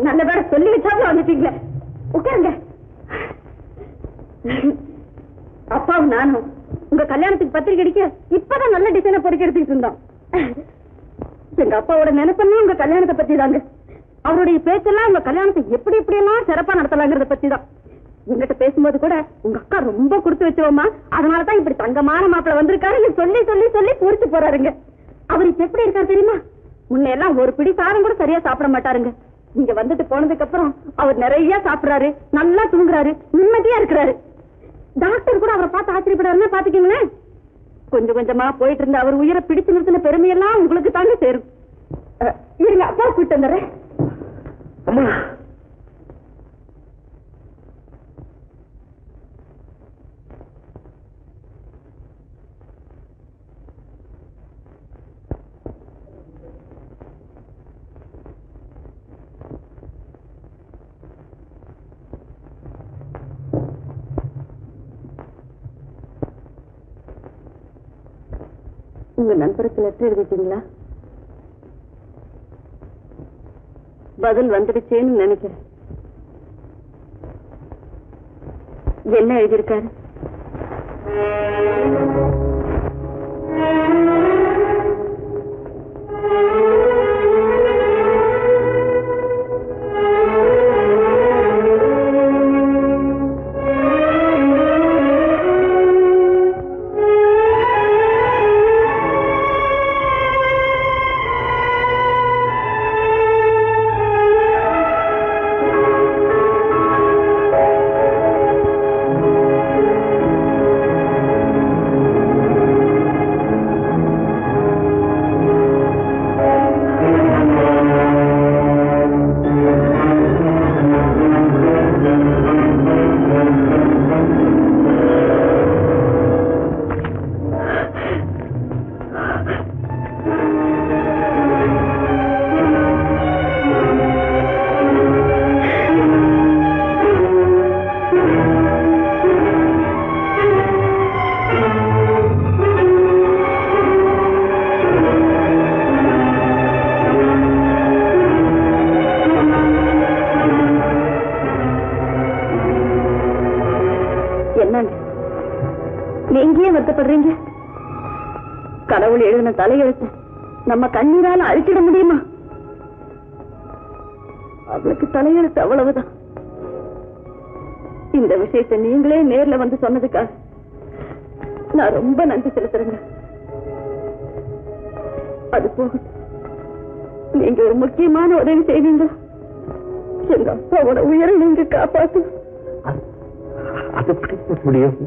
நல்ல வேற சொல்லி வச்சாலும் வந்துட்டீங்களே. உட்காருங்க. அப்பாவும் நானும் உங்க கல்யாணத்துக்கு பத்திரிக்கை அடிக்க இப்பதான் நல்ல டிசைனை பொறுக்க எடுத்துக்கிட்டு இருந்தோம். எங்க அப்பாவோட நினைப்பெல்லாம் உங்க கல்யாணத்தை பத்தி தாங்க. அவருடைய பேச்செல்லாம் உங்க கல்யாணத்தை எப்படி எல்லாம் சிறப்பா நடத்தலாங்கிறத பத்தி தான். எங்கிட்ட பேசும்போது கூட உங்க அக்கா ரொம்ப கொடுத்து வச்சோமா, அதனாலதான் இப்படி தங்கமான மாப்பிள்ள வந்திருக்காரு சொல்லி சொல்லி சொல்லி பூரிச்சு போறாருங்க. அவருக்கு எப்படி இருக்காரு தெரியுமா? முன்னையெல்லாம் ஒரு பிடி சாதம் கூட சரியா சாப்பிட மாட்டாருங்க. நீங்க வந்துட்டு போனதுக்கு அப்புறம் அவர் நிறைய சாப்பிடுறாரு, நல்லா தூங்குறாரு, நிம்மதியா இருக்கிறாரு. டாக்டர் கூட அவரை பார்த்து ஆச்சரியப்படாருன்னா பாத்துக்கீங்களேன். கொஞ்சம் கொஞ்சமா போயிட்டு இருந்த அவர் உயிரை பிடிச்சு நிறுத்தின பெருமையெல்லாம் உங்களுக்கு தாங்க சேரும். இருங்க, அப்பா கூப்பிட்டு வந்துடுறேன். அம்மா, உங்க நண்பருக்கு லெட்டர் எழுதிட்டீங்களா? பதில் வந்துடுச்சேன்னு நினைக்கிறேன். என்ன எழுதியிருக்காரு? எங்கேயே வருத்தப்படுறீங்க? கடவுள் எழுதின தலையெழுத்து நம்ம கண்ணீரால அழிச்சிட முடியுமா? அவளுக்கு தலையெழுத்து அவ்வளவுதான். இந்த விஷயத்தை நீங்களே நேர்ல வந்து சொன்னதுக்காக நான் ரொம்ப நன்றி செலுத்துறேங்க. அது போக நீங்க ஒரு முக்கியமான உதவி செய்வீங்க. எங்க அப்பாவோட உயிரை நீங்க காப்பாத்து. அது முடியும்.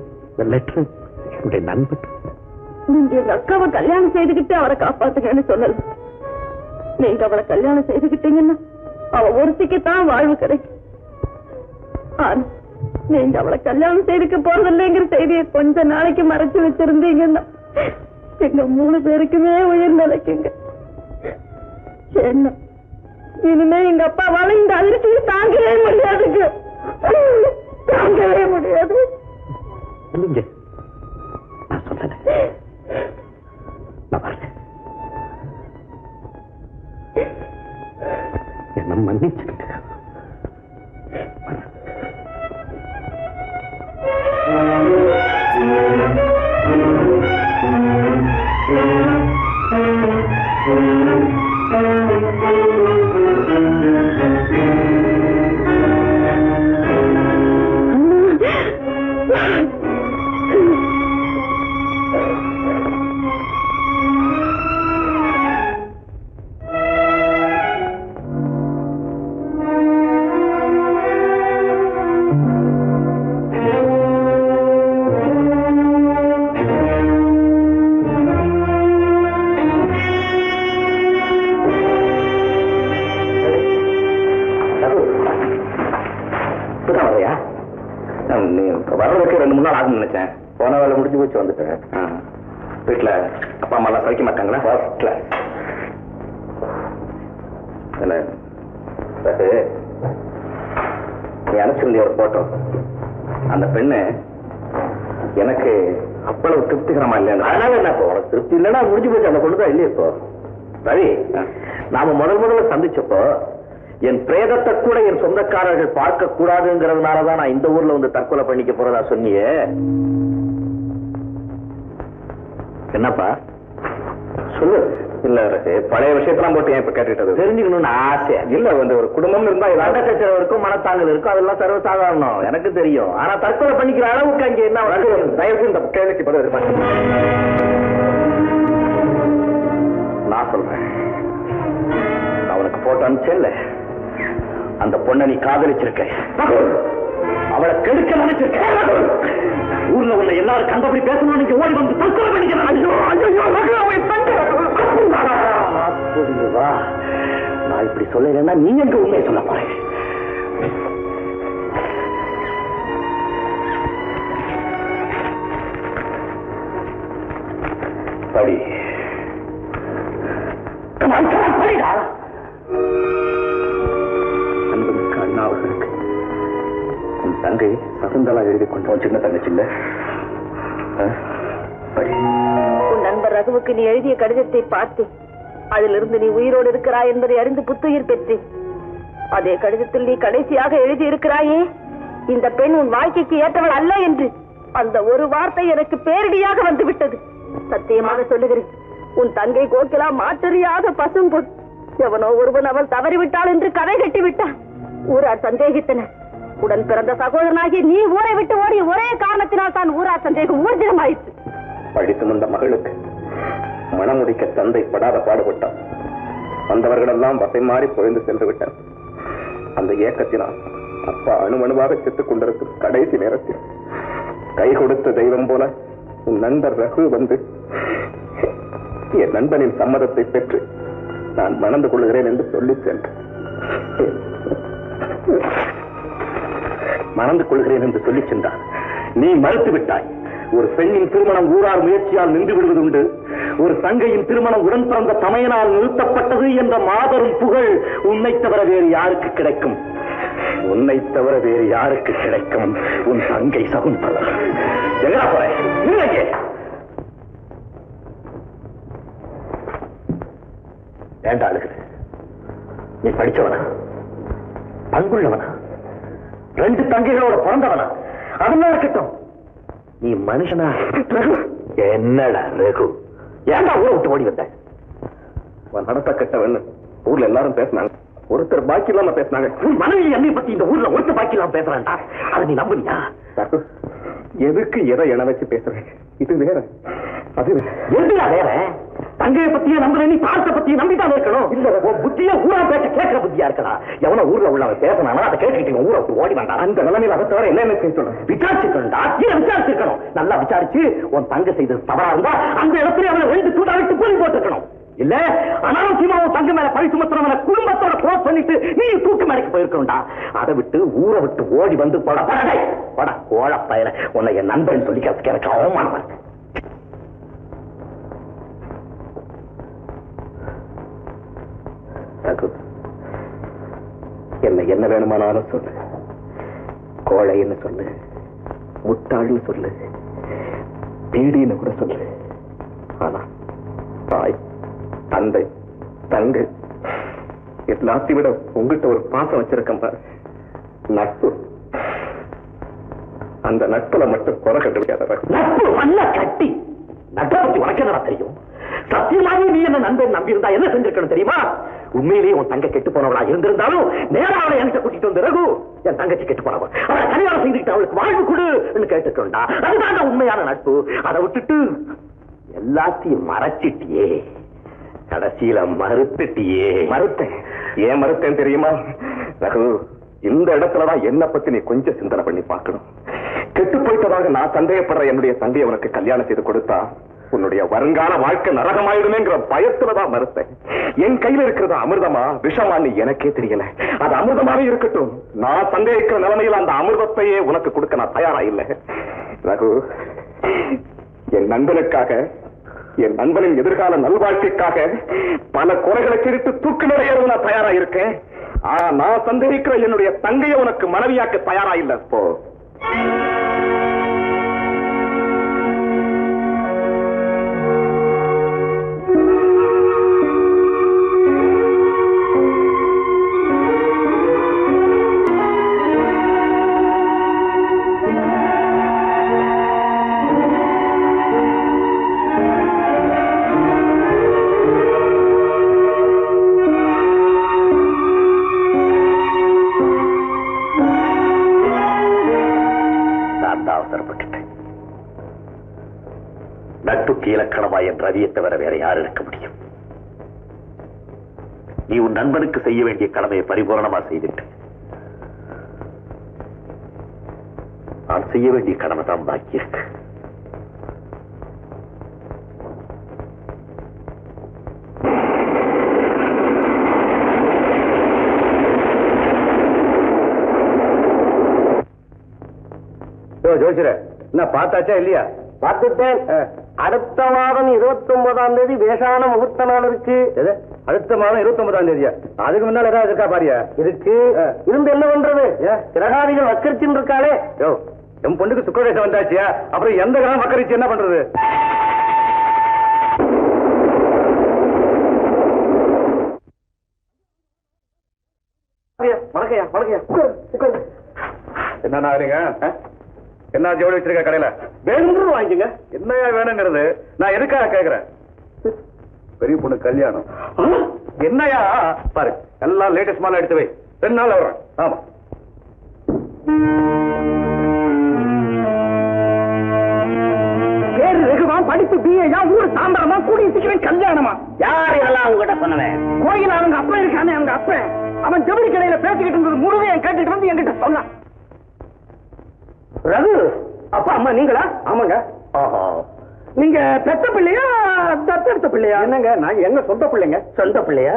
லெட்டர் என்னுடைய நண்பர். நீங்க எங்க அக்காவை கல்யாணம் செய்துகிட்டு அவரை காப்பாத்துங்கன்னு சொல்லல. நீங்க அவளை கல்யாணம் செய்துகிட்டீங்கன்னா அவ ஒருத்திக்குத்தான் வாழ்வு கிடைக்கும். ஆனா நீங்க அவளை கல்யாணம் செய்துக்க போறதில்லைங்கிற செய்தியை கொஞ்ச நாளைக்கு மறைச்சு வச்சிருந்தீங்கன்னா எங்க 3 பேருக்குமே உயிர் நிலைக்குங்க. என்ன இனிமே எங்க அப்பாவால இந்த அதிர்ச்சியை தாங்கவே முடியாதுங்க. தாங்கவே முடியாது. நான் சொல்றேன். என்ன மன்னிச்சுக்கிட்டு வர்றதுக்கு 2-3 நாள் ஆகும் நினைச்சேன். போன வேலை முடிஞ்சு போச்சு, வந்துட்டேன். வீட்டுல அப்பா அம்மா எல்லாம் சமைக்க மாட்டாங்களா? ஃபர்ஸ்ட்ல நீ அனுப்பிச்சிருந்திய ஒரு போட்டோ, அந்த பெண்ணு எனக்கு அவ்வளவு திருப்திகரமா இல்லையா? அதனால என்ன இப்போ உனக்கு திருப்தி இல்லைன்னா முடிஞ்சு போச்சு. அந்த பொண்ணுதான் இல்லையே இப்போ. ரவி, நாம முதல்ல சந்திச்சப்போ என் பிரேதத்தை கூட என் சொந்தக்காரர்கள் பார்க்க கூடாதுங்கிறதுனாலதான் நான் இந்த ஊர்ல வந்து தற்கொலை பண்ணிக்க போறதா சொன்னியே. என்னப்பா சொல்லு. இல்ல பழைய விஷயத்தெல்லாம் போட்டு ஏன் இப்ப கேட்டுட்டது? தெரிஞ்சுக்கணும்னு ஆசை இல்ல. வந்து ஒரு குடும்பம் இருந்தா சண்டை இருக்கும், மனத்தாங்கல் இருக்கும், அதெல்லாம் சர்வசாதாரணம் எனக்கு தெரியும். ஆனா தற்கொலை பண்ணிக்கிற அளவுக்கு அங்க என்ன தயவு இந்த கேள்விக்கு பதில் நான் சொல்றேன். நான் உனக்கு போட்டோ அனுப்பிச்சேன்ல, அந்த பொண்ணை நீ காதலிச்சிருக்க, அவளை கெடுக்க நினைச்சிருக்க. ஊர்ல உள்ள எல்லாரும் கண்டபடி பேசணும், நீங்க ஓடி வந்து தற்கொலை பண்ணிக்கிறேன். நான் இப்படி சொல்லலைன்னா நீ எங்க உண்மையை சொல்ல போறேன். படி அன்புமிக்க அண்ணா அவர்களுக்கு உன் தங்கை சகுந்தலா எழுதி கொண்டோம். சின்ன தங்கச்சி இல்ல. உன் நண்பர் ரகுவுக்கு நீ எழுதிய கடிதத்தை பார்த்து அதிலிருந்து நீ உயிரோடு இருக்கிறாய் என்பதை அறிந்து புத்துயிர் பெற்றேன். அதே கடிதத்தில் நீ கடைசியாக எழுதி இருக்கிறாயே, இந்த பெண் உன் வாழ்க்கைக்கு ஏற்றவள் அல்ல என்று. அந்த ஒரு வார்த்தை எனக்கு பேரிடியாக வந்துவிட்டது. சத்தியமாக சொல்லுகிறேன், உன் தங்கை கோகிலா மாற்றறியாத பசும்பொன். எவனோ ஒருவன் அவள் தவறிவிட்டாள் என்று கதை கட்டி விட்டான். ஊரார் சந்தேகித்தனர். உடன் பிறந்த சகோதரனாகி நீ ஊரை விட்டு ஓடி ஒரே காரணத்தினால் தான் ஊரார் சந்தேகம் ஊர்ஜிதமாயிற்று. படித்து வந்த மகளுக்கு மனமுடிக்க தந்தை படாத பாடுபட்டான். வந்தவர்கள் எல்லாம் வசை மாறி பொழிந்து சென்று விட்டார். அந்த ஏக்கத்தினால் அப்பா அணுவணுவாக செத்துக் கொண்டிருக்கும் கடைசி நேரத்தில் கை கொடுத்த தெய்வம் போல உன் நண்பர் ரகு வந்து என் நண்பனின் சம்மதத்தை பெற்று நான் மணந்து கொள்கிறேன் என்று சொல்லி சென்றேன். மணந்து கொள்கிறேன் என்று சொல்லி சென்றான். நீ மறுத்து விட்டாய். ஒரு பெண்ணின் திருமணம் ஊரார் முயற்சியால் நின்று விடுவதுண்டு. ஒரு தங்கையின் திருமணம் உடன் பிறந்த தமையனால் நிறுத்தப்பட்டது என்ற மாபெரும் புகழ் உன்னை தவிர வேறு யாருக்கு கிடைக்கும்? உன்னை தவிர வேறு யாருக்கு கிடைக்கும்? உன் தங்கை சகுந்தலா. எங்கடா போற? ஏண்டா அழுகுது? நீ படிச்சவனா? பண்புள்ளவனா? 2 தங்கைகளோட பிறந்தவனா? அதெல்லாம் இருக்கட்டும், நீ மனுஷனா? என்னடா ரகு, ஏன்டா ஊரை விட்டு ஓடி வந்த? நடத்த கட்டவன் ஊர்ல எல்லாரும் பேசினாங்க. ஒருத்தர் பாக்கி இல்லாம பேசினாங்க. மனைவி என்னை பத்தி இந்த ஊர்ல ஒருத்தர் பாக்கி இல்லாம பேசுறான்டா. அதை நீ நம்புனியா? எதுக்கு எதை என வச்சு பேசுறேன்? இது வேற, அது எதுடா வேற? தங்கையை பத்தியே நம்புறேன், நீ தாழ்த்த பத்தியே நம்பிதான் இருக்கணும். இல்ல புத்தியா ஊரா பேச கேட்கிற புத்தியா இருக்கா? எவன ஊர்ல உள்ளவன் பேசினானா அதை கேட்டுக்கிட்டு ஊரை விட்டு ஓடி வேண்டாம். அந்த நிலைமையில அதை தவிர என்ன செய்ய சொல்ல? விசாரிச்சுக்கணும்டா. விசாரிச்சிருக்கணும். நல்லா விசாரிச்சு உன் தங்கை செய்தது தவறா இருந்தா அந்த இடத்துல அவனை 2 சூடா விட்டு போய் போட்டுக்கணும். இல்ல அனாவசியமா உன் தங்க மேல பழி சுமத்துறவன குடும்பத்தோட க்ளோஸ் பண்ணிட்டு நீ தூக்கு மேடைக்கு போயிருக்கணும்டா. அதை விட்டு ஊரை விட்டு ஓடி வந்து போட கோழ பயல உன்னை என் நண்பன் சொல்லிக்கிறதுக்கு எனக்கு அவமானமா இருக்கு. என்ன என்ன வேணுமானாலும் சொல்லு. கோழைன்னு சொல்லு, முட்டாள்னு சொல்லு, பீடின்னு கூட சொல்லு. ஆனா தாய், தந்தை, தங்கை எல்லாத்தையும் விட உங்ககிட்ட ஒரு பாசம் வச்சிருக்கேன் பாரு, நட்பு. அந்த நட்புல மட்டும் குறை கண்டுபிடிக்காத. நட்பு நல்லா கட்டி நட்பை பத்தி உனக்கு என்ன தெரியும்? சத்தியமாவே நீ என்ன நண்பன் நம்பி இருந்தா என்ன செஞ்சிருக்கணும் தெரியுமா? உண்மையிலேயே உன் தங்க கெட்டு போனவளா இருந்திருந்தாலும் நேரம் அவளை என்கிட்ட கூட்டிட்டு வந்து ரகு, என் தங்கச்சி கெட்டு போனவ, அவளை கல்யாணம் செய்துக்கிட்டு அவளுக்கு வாழ்வு கொடு கேட்டுக்கொண்டா. அதுதான் உண்மையான நட்பு. அதை விட்டுட்டு எல்லாத்தையும் மறைச்சிட்டியே, கடைசியில மறுத்துட்டியே. மறுத்தேன். ஏன் மறுத்தேன் தெரியுமா ரகு? இந்த இடத்துலதான் என்ன பத்தி நீ கொஞ்சம் சிந்தனை பண்ணி பார்க்கணும். கெட்டு போயிட்டதாக நான் சந்தேகப்படுற என்னுடைய தந்தையை உனக்கு கல்யாணம் செய்து கொடுத்தா உன்னுடைய வருங்கால வாழ்க்கை நரகமாயிடுமேங்கிற பயத்துலதான் மறுத்தேன். என் கையில இருக்கிறது அமிர்தமா விஷமான்னு எனக்கே தெரியல. அது அமிர்தமாவே இருக்கட்டும். நான் சந்தேகிக்கிற நிலைமையில் அந்த அமிர்தத்தையே உனக்கு கொடுக்க நான் தயாரா இல்லை ரகு. என் நண்பனுக்காக, என் நண்பனின் எதிர்கால நல்வாழ்க்கைக்காக பல குறைகளை கிழித்து தூக்கு நிறைய நான் தயாரா இருக்கேன். ஆனா நான் சந்தேகிக்கிற என்னுடைய தங்கையை உனக்கு மனைவியாக்க தயாரா இல்லை. போ. நட்புக்கு இலக்கணமா என் ரவியை தவிர வேற யார் இருக்க முடியும்? நீ உன் நண்பனுக்கு செய்ய வேண்டிய கடமையை பரிபூரணமா செய்துட்டு நான் செய்ய வேண்டிய கடமை தான் பாக்கி இருக்கு. ஜோசியர என்ன பார்த்தாச்சா இல்லையா? பார்த்துட்டேன். அடுத்த மாதம் 29ஆம் தேதி வேஷான முகூர்த்த நாள் இருக்கு. அடுத்த மாதம் 29ஆம் தேதியா? அதுக்கு முன்னால ஏதாவது இருக்கா பாரியா? இருக்கு. இருந்து என்ன பண்றது? கிரகாதிகள் வக்கரிச்சுன்னு இருக்காளே. யோ, என் பொண்ணுக்கு சுக்கரதேசம் வந்தாச்சியா? அப்புறம் எந்த கிரகம் வக்கரிச்சு என்ன பண்றது? வணக்கையா வணக்கையா. என்ன ஆகுறீங்க? என்ன ஜோடி வச்சிருக்க கடையில? வேணும்னு வாங்கிக்கங்க. என்னையா வேணுங்கிறது? நான் எதுக்காக கேக்குறேன்? பெரிய பொண்ணு கல்யாணம். என்னையா பாரு, எல்லாம் லேட்டஸ்ட் மாலை எடுத்து வை. 2 நாள் வரும். ஆமா, பேரு ரகுவா, படிப்பு பிஏயா, ஊர் தாம்பரமா, கூடிய சீக்கிரம் கல்யாணமா? யார் இதெல்லாம் உங்ககிட்ட சொன்னவன்? கோயில் அவங்க அப்பா இருக்கானே, அவங்க அப்ப அவன் ஜவுளி கடையில பேசிக்கிட்டு இருந்தது முழுவதையும் கேட்டுட்டு வந்து என்கிட்ட சொன்னான். ரகு, அப்பா அம்மா நீங்களா? ஆமாங்க. ஆஹா, நீங்க பெத்த பிள்ளையா தத்தெடுத்த பிள்ளையா? என்னங்க நாங்க எங்க சொந்த பிள்ளைங்க? சொந்த பிள்ளையா?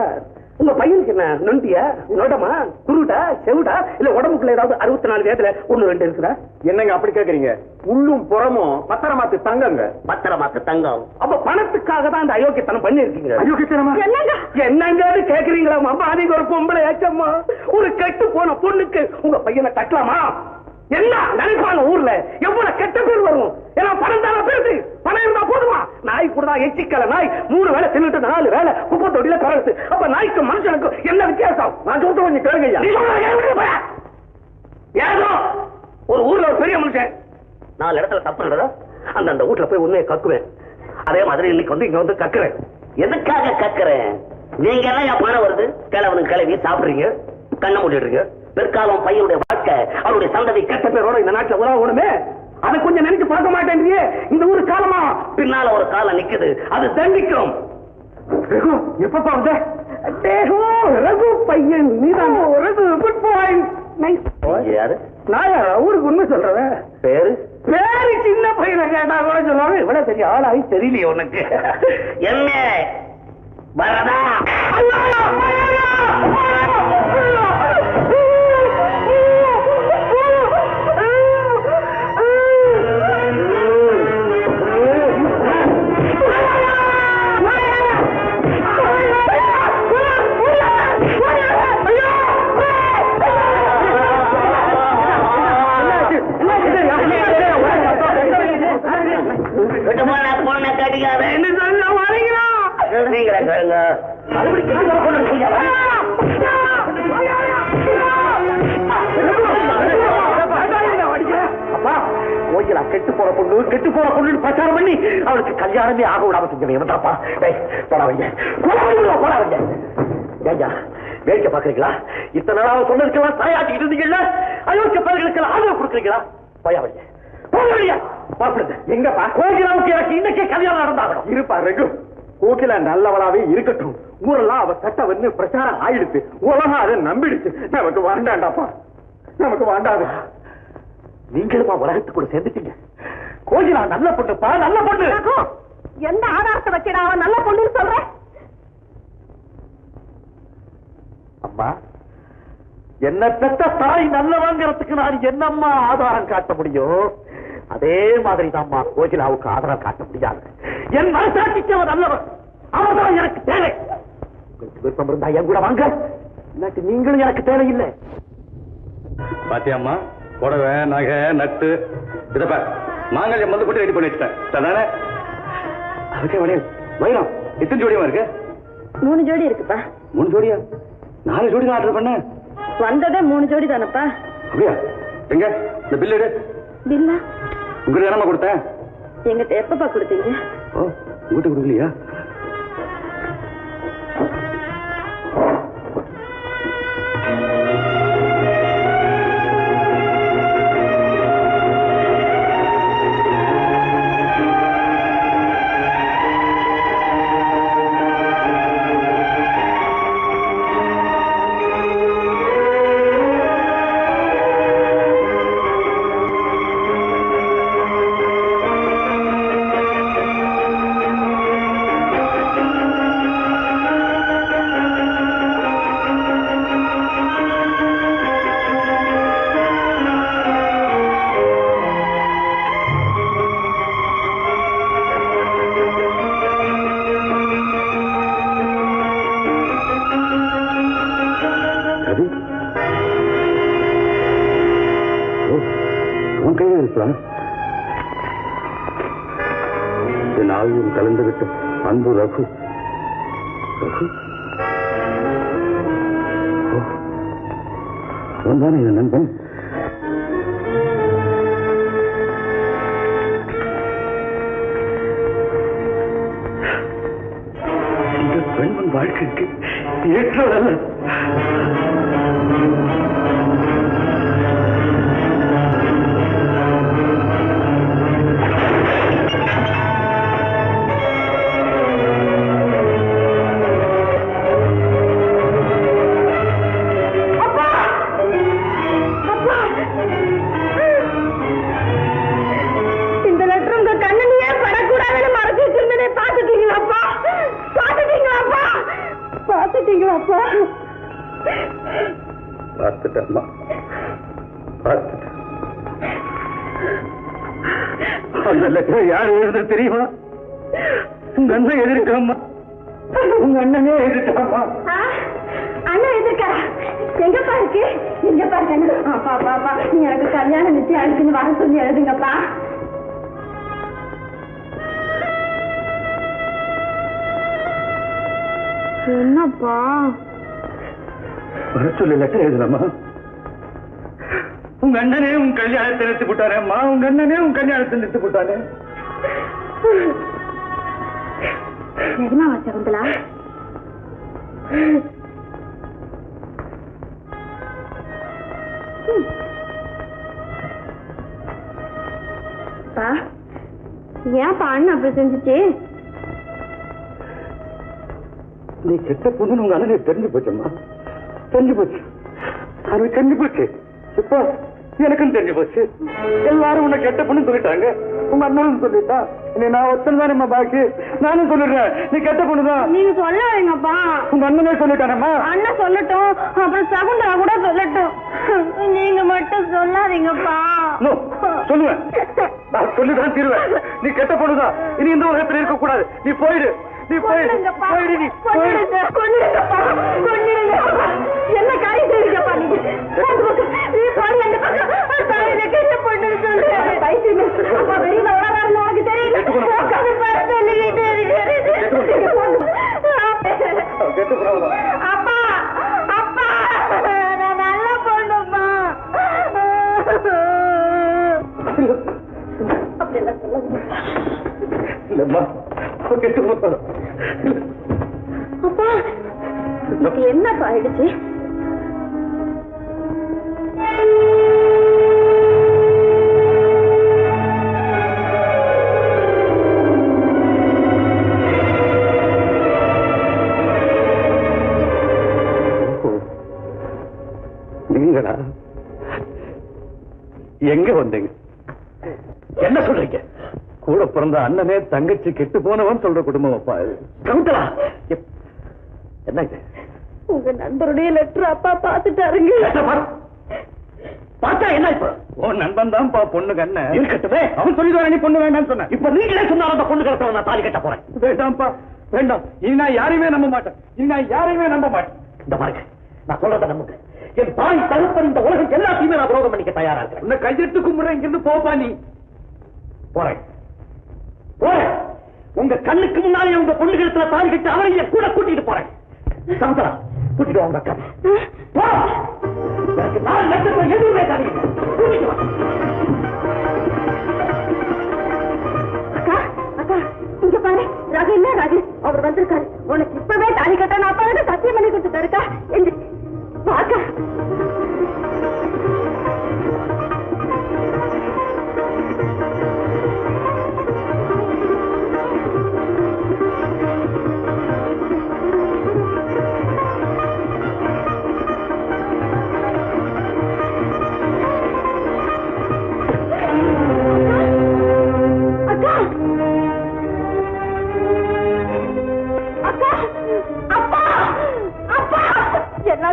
உங்க பையனுக்கு என்ன நொண்டியா, நொடமா, குருடா, செவுடா, இல்ல உடம்புக்குள்ள ஏதாவது 64 வேதத்துல 1-2 இருக்குதா? என்னங்க அப்படி கேக்குறீங்க? உள்ளும் புறமும் பத்திரமாத்து தங்கங்க. பத்திரமாக்கு தங்கம். அப்ப பணத்துக்காக தான் அந்த அயோக்கியத்தனம் பண்ணி இருக்கீங்க. அயோக்கியத்தனமா? என்னங்க என்னங்கன்னு கேக்குறீங்களா? அம்மா நீங்க ஒரு பொம்பளை ஏச்சம்மா. ஒரு கெட்டு போன பொண்ணுக்கு உங்க பையனை கட்டலாமா? என்ன நினைப்பாங்க ஊர்ல? எவ்வளவு கெட்ட பேர் வரும். ஏன்னா பணம் தானே பேசு. பணம் இருந்தா போதுமா? நாய் கூட தான் எச்சிக்கல நாய் 3 வேளை தின்னுட்டு 4 வேளை குப்பை தொட்டில கலந்து. அப்ப நாய்க்கு மனுஷனுக்கு என்ன வித்தியாசம்? நான் சொல்றது கொஞ்சம் கேளுங்க. ஏதோ ஒரு ஊர்ல ஒரு பெரிய மனுஷன் 4 இடத்துல தப்புன்றதா அந்த வீட்டுல போய் உண்மையை கக்குவேன். அதே மாதிரி இன்னைக்கு வந்து இங்க வந்து கக்குறேன். எதுக்காக கக்குறேன்? நீங்க எல்லாம் என் பணம் வருது, கிழவனுக்கு கிளவி சாப்பிடுறீங்க, கண்ணை மூடிடுறீங்க. பிற்காலம் பையனுடைய வாழ்க்கை, அவருடைய சந்ததி கெட்ட பேரோட இந்த நாட்டுல உலகணுமே. அதை கொஞ்சம் நினைச்சு பார்க்க மாட்டேன். இந்த ஊரு காலமா பின்னால ஒரு காலம் நிக்குது, அது தண்டிக்கும். எப்பப்பா வந்து ரகு பையன் நீதான். Raghu good point. யாரு? நான் ஊருக்கு உண்மை சொல்றேன். பேரு பேரு சின்ன பையனை கேட்டா கூட சொல்லுவாங்க. இவ்வளவு பெரிய ஆளாகி தெரியலையே உனக்கு. என்ன வரதா? பொண்ணை கடிக்காத நீங்களே கேளுங்க. கோயிலா கெட்டு போற பொண்ணு பிரச்சாரம் பண்ணி அவளுக்கு கல்யாணமே ஆக விடாம செஞ்சவன் போடாவீங்க. வேடிக்கை பாக்குறீங்களா? இத்தனை நாளாக சொன்னதுக்கெல்லாம் தாயாட்டிக்கிட்டு இருந்தீங்கல்ல, அயோக்கிய பயிர்களுக்கெல்லாம் ஆதரவு கொடுக்குறீங்களா? பயாவீங்க எங்கப்பா? கோகிலாவுக்கு எனக்கு இன்னைக்கே கல்யாணம் நடந்தாகணும். இருப்பா ரகு, கோகிலா நல்லவளாவே இருக்கட்டும். ஊரெல்லாம் அவ சட்ட வந்து பிரச்சாரம் ஆயிடுச்சு. உலகம் அதை நம்பிடுச்சு. நமக்கு வேண்டாண்டாப்பா, நமக்கு வேண்டாது. நீங்களுமா உலகத்துக்குள்ள சேர்ந்துட்டீங்க. கோகிலா நல்ல பொண்ணுப்பா, நல்ல பொண்ணு. எந்த ஆதாரத்தை வச்சுடா அவன் நல்ல பொண்ணுன்னு சொல்றேன்? அம்மா, என்ன பெற்ற தாய் நல்லவங்கிறதுக்கு நான் என்னம்மா ஆதாரம் காட்ட முடியும்? அதே மாதிரி தான்மா கோகிலாவுக்கு ஆதாரம் காட்ட முடியாது. என் மனசாட்சிக்கு அவன் நல்லவன், அவர்தான் எனக்கு தேவை. உங்களுக்கு விருப்பம் இருந்தா என் கூட வாங்க, இல்லாட்டி நீங்களும் எனக்கு தேவையில்லை. பாத்தியம்மா, புடவை நகை நட்டு இதப்ப மாங்கல்யம் வந்து போட்டு ரெடி பண்ணி வச்சுட்டேன். தானே அதுக்கே வளையல் வைரம் எத்தனை ஜோடியமா இருக்கு? 3 ஜோடி இருக்குப்பா. 3 ஜோடியா? 4 ஜோடி தான் ஆர்டர் பண்ண. வந்ததே 3 ஜோடி தானப்பா. அப்படியா? எங்க இந்த பில் எடு. பில்லா உங்களுக்கு என்னமா கொடுத்தேன்? எங்கிட்ட எப்பப்பா கொடுத்தீங்க? ஓ, உங்ககிட்ட கொடுக்கலையா? என் ஆவியும் கலந்துவிட்ட அன்பு ரகு. ரகு அவன்தானே என் நண்பன். இந்த பெண்மன் வாழ்க்கைக்கு ஏற்றவரல்ல. பார்த்துட்டேம்மா, பார்த்துட்டேன். அந்த லெட்டர் யார் எழுதுறது தெரியுமா? உங்க அண்ணன் எதிர்க்காமா, உங்க அண்ணனே எதிர்க்காமா. அண்ணன் எதிர்க்காரா? எங்கப்பா இருக்கு? எங்க பாருங்க. அப்பா பாப்பா, நீ எனக்கு கல்யாணம் நிச்சயம் அழுக்குன்னு வர சொல்லி எழுதுங்கப்பா. என்னப்பா வர சொல்லி லெட்டர் எழுதுறமா? உங்க அண்ணனே உன் கல்யாணத்தை நிறுத்தி போட்டாரேம்மா, உங்க அண்ணனே உன் கல்யாணத்தை நிறுத்தி போட்டாரு. நிஜமாவா சகுந்தலா? ஏன்ப்பா அண்ணன் அப்படி செஞ்சுச்சு? நீ கெட்ட பொண்ணு உங்க அண்ணனே தெரிஞ்சு போச்சம்மா, தெரிஞ்சு போச்சு. அது தெரிஞ்சு போச்சு. இப்போ எனக்கும் தெரிஞ்சு போச்சு. எல்லாரும் உன்னை கெட்ட பொண்ணு சொல்லிட்டாங்க, உங்க அண்ணனும் சொல்லிட்டா. நீ நான் ஒத்தன் தானேம்மா பாக்கி. நானும் சொல்லிடுறேன், நீ கெட்ட பொண்ணுதான். நீங்க சொல்லாதீங்கப்பா. உங்க அண்ணனே சொல்லிட்டானம்மா. அண்ணன் சொல்லட்டும், அப்புறம் சகுந்தலா கூட சொல்லட்டும். நீங்க மட்டும் சொல்லாதீங்கப்பா. சொல்லுவேன், நான் சொல்லிதான் தீருவேன். நீ கெட்ட பொண்ணுதான், இனி இந்த உலகத்தில் இருக்க கூடாது. நீ போயிடு, நீ போயிடு, போயிடு, நீ போயிடு. என்ன காரியம் செய்வீங்கப்பா நீங்க? நீ போய் அந்த பக்கம் கெட்ட பொண்ணு சொல்லு. அப்பா வெளியில உலகம் உனக்கு தெரியல. அப்பா அப்பா, நான் நல்ல பொண்ணுப்பா. அப்படியெல்லாம் சொல்லுங்க. இல்லம்மா, அப்பா இதுக்கு என்னப்பா ஆயிடுச்சு? நீங்களா? எங்க வந்தீங்க? என்ன சொல்றீங்க? கூட பிறந்த அண்ணனே தங்கச்சி கெட்டு போனவன் சொல்ற குடும்பம் அப்பா. சகுந்தலா, என்ன இது? உங்க நண்பருடைய லெட்டர் அப்பா பாத்துட்டாருங்க. பார்த்தா என்ன? இப்ப உன் நண்பன் தான்ப்பா பொண்ணு கண்ண இருக்கட்டுமே. அவன் சொல்லிடுவான், நீ பொண்ணு வேண்டாம்னு சொன்ன. இப்ப நீங்களே சொன்னாலும் அந்த பொண்ணு கிடத்த நான் தாலி கட்ட போறேன். வேண்டாம்ப்பா, வேண்டாம். இனி நான் யாரையுமே நம்ப மாட்டேன். இனி நான் யாரையுமே நம்ப மாட்டேன். இந்த பாருங்க, நான் சொல்றத நம்புங்க. என் தாய் தகப்பன் இந்த உலகம் எல்லாத்தையுமே நான் விரோதம் பண்ணிக்க தயாரா இருக்கேன். உன்னை கையெடுத்து கும்பிடுறேன், இங்கிருந்து போப்பா. நீ போறேன் போறேன். உங்க கண்ணுக்கு முன்னாலே உங்க பொண்ணுகளுக்கு தாலி கட்டி அவரைய கூட கூட்டிட்டு போறேன். சமுத்திரா, கூட்டிட்டு வாங்க அக்கா. போ. எனக்கு 4 லட்சம் எதுவுமே தரீங்க. கூட்டிட்டு வா. அக்கா அக்கா, இங்க பாரு. ரகு என்ன ரகு, அவர் வந்திருக்காரு. உனக்கு இப்பவே தாலி கட்ட நான் அப்பா சத்தியம் பண்ணி கொடுத்துட்டாருக்கா. அக்கா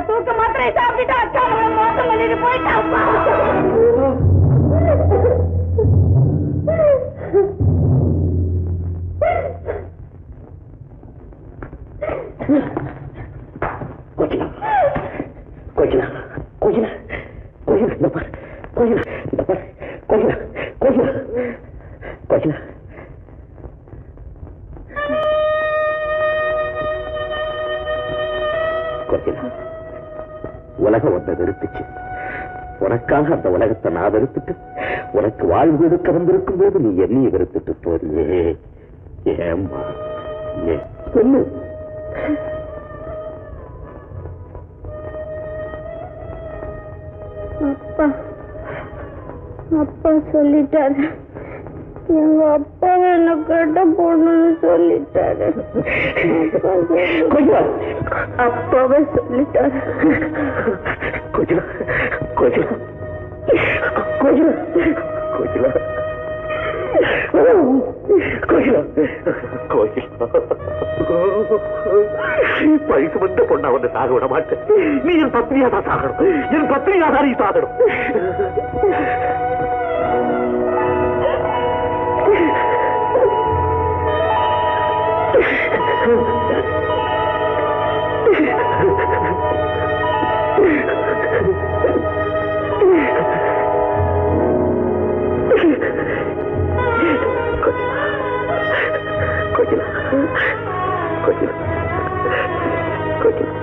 தூக்க மாத்திரை சாப்பிட்டு அக்கா மோசம் பண்ணிட்டு போயிட்டாப்பா. கோகிலா, கோகிலா, கோகிலா, கோகிலா, இந்த பாரு, கோகிலா, இந்த பாரு, கோகிலா, கோகிலா, கோகிலா, உலகம் ஒன்றை வெறுத்துச்சு. உனக்காக அந்த உலகத்தை நான் வெறுத்துட்டு உனக்கு வாழ்வு கொடுக்க வந்திருக்கும் போது நீ என்னைய வெறுத்துட்டு போறியே. ஏம்மா ஏன் சொல்லு. அப்பா அப்பா சொல்லிட்டாரு, எங்க அப்பாவை என்ன கட்ட போடணும்னு சொல்லிட்டாரு. அப்பாவே சொல்லிட்டாரு. கோகிலா கோகிலா கோகிலா கோகிலா கோகிலா கோகிலா வயசு வந்த பொண்ணா வந்து சாக விட மாட்டேன். நீ என் பத்னியா தான் சாகணும். என் பத்னியா தான் நீ சாகணும். கோகிலா கோகிலா கோகிலா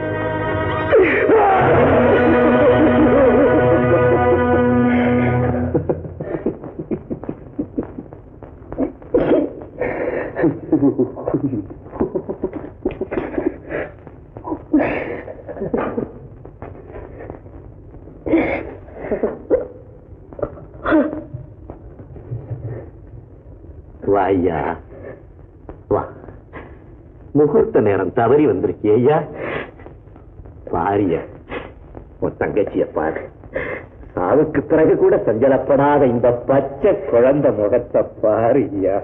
வாய்யா வா. முகூர்த்த நேரம் தவறி வந்திருக்கே ஐயா. பாரிய உன் தங்கச்சிய பாரு. சாவுக்கு பிறகு கூட சஞ்சலப்படாத இந்த பச்சை குழந்தை முகத்தை பாரியா.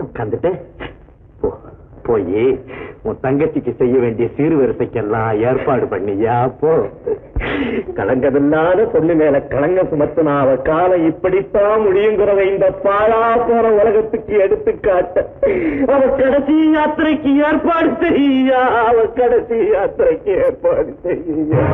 உட்காந்துட்டேன். போய் உன் தங்கச்சிக்கு செய்ய வேண்டிய சீர்வரிசைக்கெல்லாம் ஏற்பாடு பண்ணியா போ. கலங்கமில்லாத பொண்ணு மேல கலங்க சுமத்தினா அவ காலம் இப்படித்தான் முடியுங்கிறத இந்த பாழா போற உலகத்துக்கு எடுத்துக்காட்ட அவ கடைசி யாத்திரைக்கு ஏற்பாடு செய்யா. அவ கடைசி யாத்திரைக்கு ஏற்பாடு செய்யா.